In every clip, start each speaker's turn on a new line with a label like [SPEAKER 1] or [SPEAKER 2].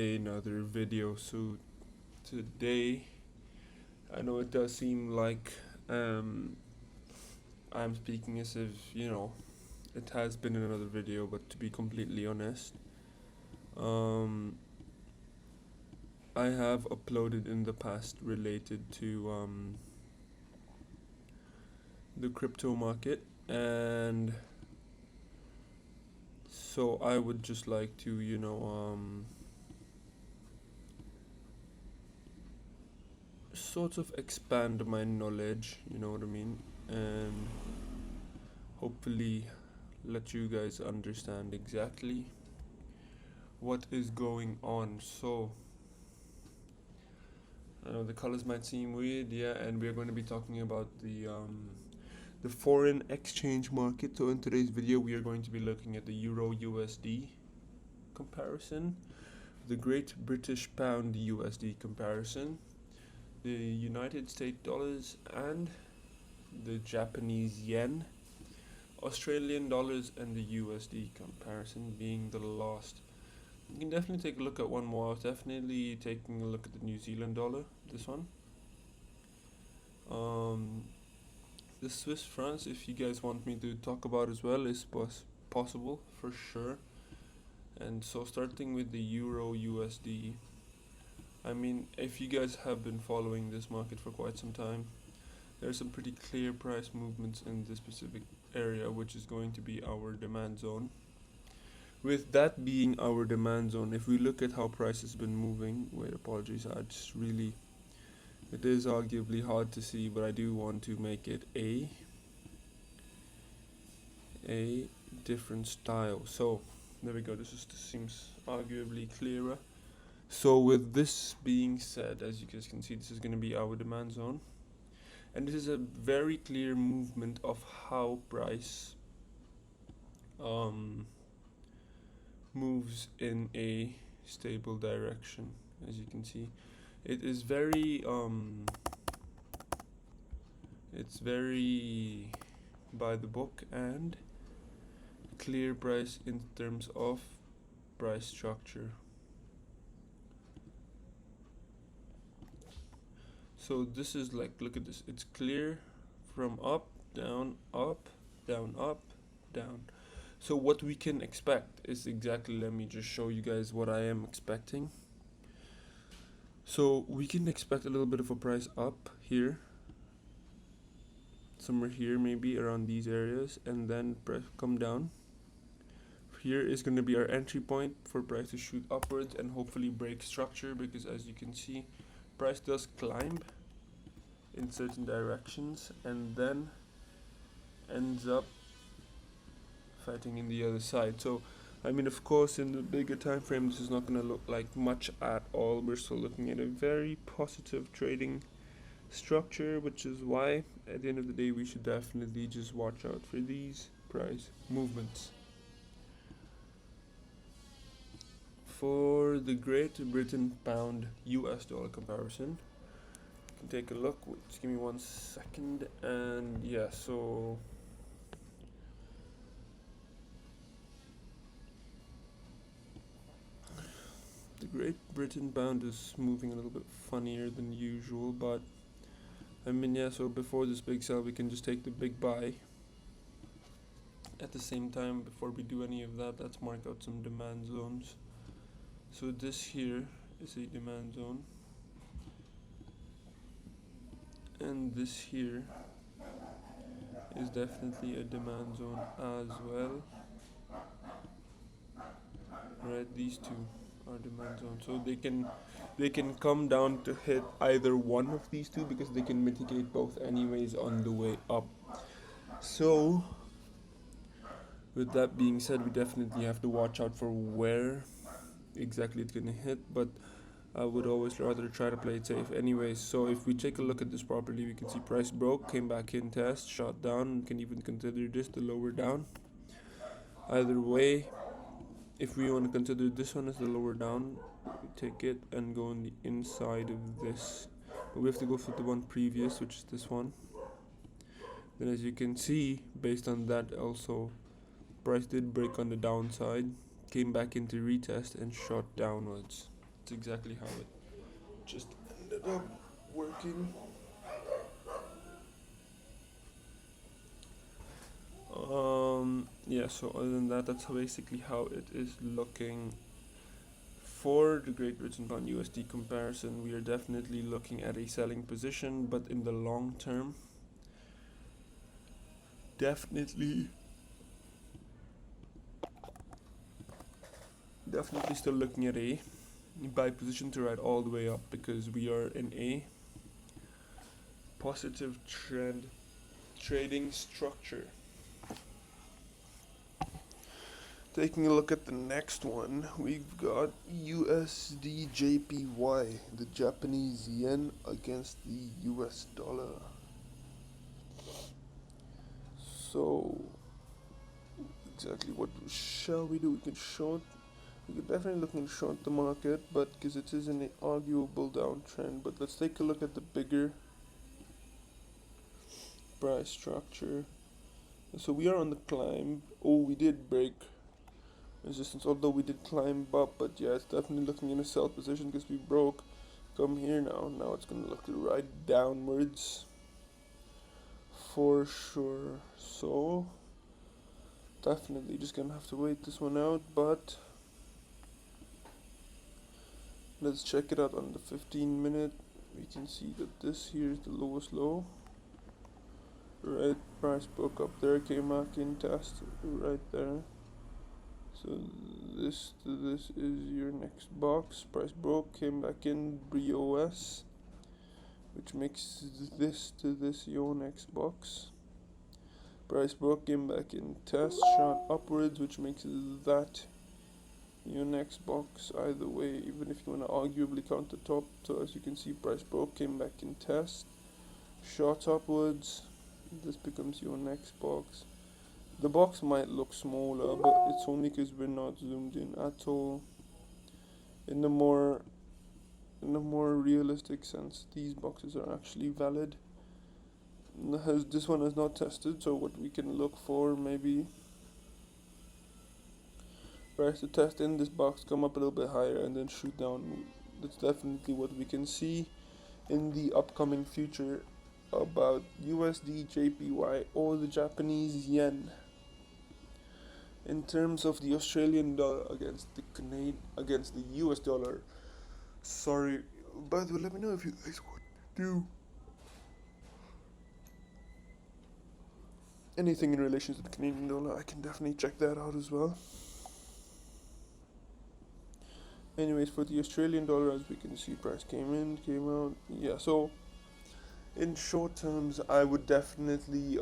[SPEAKER 1] another video. So today, I know it does seem like I'm speaking as if it has been another video, but to be completely honest, um, I have uploaded in the past related to the crypto market, and so I would just like to sort of expand my knowledge, you know what I mean, and hopefully let you guys understand exactly what is going on. So I know the colors might seem weird, yeah, and we're going to be talking about the foreign exchange market. So in today's video we are going to be looking at the Euro USD comparison, the Great British Pound USD comparison, the United States dollars, and the Japanese yen, Australian dollars, and the USD comparison being the last. You can definitely take a look at one more. I was definitely taking a look at the New Zealand dollar, this one. The Swiss francs, if you guys want me to talk about as well, is possible for sure. And so starting with the Euro USD, I mean, if you guys have been following this market for quite some time, there's some pretty clear price movements in this specific area, which is going to be our demand zone. With that being our demand zone, if we look at how price has been moving, apologies, it is arguably hard to see, but I do want to make it a different style. So there we go, this seems arguably clearer. So with this being said, as you guys can see, this is going to be our demand zone, and this is a very clear movement of how price moves in a stable direction. As you can see, it is very it's very by the book and clear price in terms of price structure. So this is like, look at this, it's clear from up, down, up, down, up, down. So what we can expect is exactly, let me just show you guys what I am expecting. So we can expect a little bit of a price up here, somewhere here, maybe around these areas, and then price come down. Here is going to be our entry point for price to shoot upwards and hopefully break structure, because as you can see, price does climb in certain directions and then ends up fighting in the other side. So I mean, of course, in the bigger time frame, this is not going to look like much at all. We're still looking at a very positive trading structure, which is why at the end of the day we should definitely just watch out for these price movements. For the Great Britain Pound US dollar comparison, you can take a look. Just give me 1 second, and yeah, so the Great Britain Pound is moving a little bit funnier than usual, but I mean, yeah, so before this big sell we can just take the big buy. At the same time, before we do any of that, let's mark out some demand zones. So this here is a demand zone, and this here is definitely a demand zone as well. Right, these two are demand zones, so they can come down to hit either one of these two, because they can mitigate both anyways on the way up. So with that being said, we definitely have to watch out for where exactly it's gonna hit, but I would always rather try to play it safe anyways. So if we take a look at this properly, we can see price broke, came back in, test, shot down. We can even consider this the lower down. Either way, if we want to consider this one as the lower down, we take it and go on the inside of this, but we have to go for the one previous, which is this one. Then as you can see, based on that also, price did break on the downside, came back into retest and shot downwards. It's exactly how it just ended up working. Yeah, so other than that, that's basically how it is looking for the Great Britain Pound USD comparison. We are definitely looking at a selling position, but in the long term, definitely still looking at a buy position to ride all the way up, because we are in a positive trend trading structure. Taking a look at the next one, we've got USD JPY, the Japanese yen against the US dollar. So, exactly what shall we do? We can definitely look and short the market, but because it is in an arguable downtrend. But let's take a look at the bigger price structure. So we are on the climb. Oh, we did break resistance, although we did climb up, but yeah, it's definitely looking in a sell position because we broke. Come here now it's gonna look right downwards for sure. So definitely just gonna have to wait this one out, but let's check it out on the 15-minute. We can see that this here is the lowest low. Right, price broke up there, came back in, test right there. So this to this is your next box. Price broke, came back in, BOS, which makes this to this your next box. Price broke, came back in, test, shot upwards, which makes that your next box. Either way, even if you want to arguably count the top. So as you can see, price broke, came back in, test, shot upwards. This becomes your next box. The box might look smaller, but it's only because we're not zoomed in at all. In the more realistic sense, these boxes are actually valid. This one is not tested, so what we can look for, maybe price to test in this box, come up a little bit higher and then shoot down. That's definitely what we can see in the upcoming future about USD JPY or the Japanese yen. In terms of the Australian dollar against the US dollar, sorry, by the way, let me know if you guys want to do anything in relation to the Canadian dollar. I can definitely check that out as well. Anyways, for the Australian dollar, as we can see, price came in, came out. Yeah, so in short terms, I would definitely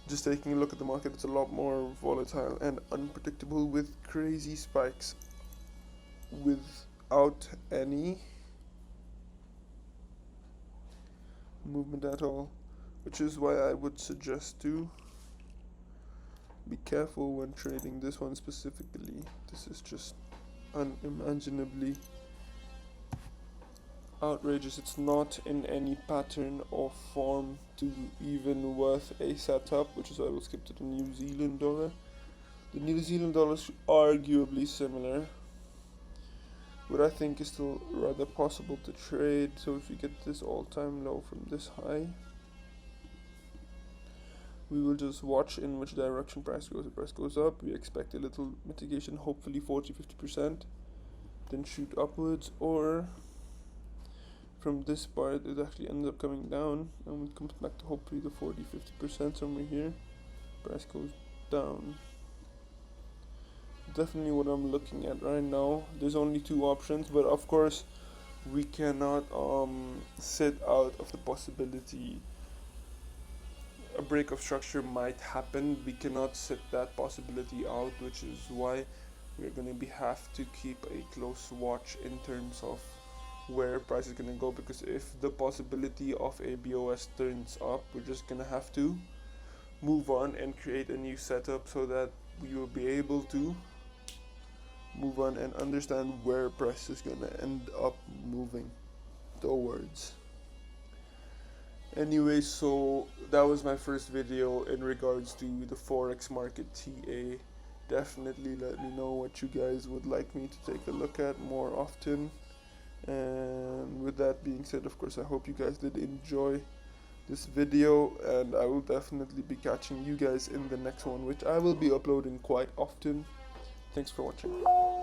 [SPEAKER 1] just taking a look at the market, it's a lot more volatile and unpredictable with crazy spikes without any movement at all, which is why I would suggest to be careful when trading this one specifically. This is just unimaginably outrageous. It's not in any pattern or form to even worth a setup, which is why I will skip to the New Zealand dollar. The New Zealand dollar is arguably similar, but I think is still rather possible to trade. So if you get this all-time low from this high, we will just watch in which direction price goes. If price goes up, we expect a little mitigation, hopefully 40-50%, then shoot upwards, or from this part it actually ends up coming down and it comes back to hopefully the 40-50% somewhere here. Price goes down. Definitely what I'm looking at right now. There's only two options, but of course we cannot sit out of the possibility a break of structure might happen. We cannot sit that possibility out, which is why we're going to have to keep a close watch in terms of where price is going to go, because if the possibility of a BOS turns up, we're just going to have to move on and create a new setup so that we will be able to move on and understand where price is going to end up moving towards. Anyway, so that was my first video in regards to the Forex market TA definitely let me know what you guys would like me to take a look at more often. And with that being said, of course, I hope you guys did enjoy this video, and I will definitely be catching you guys in the next one, which I will be uploading quite often. Thanks for watching.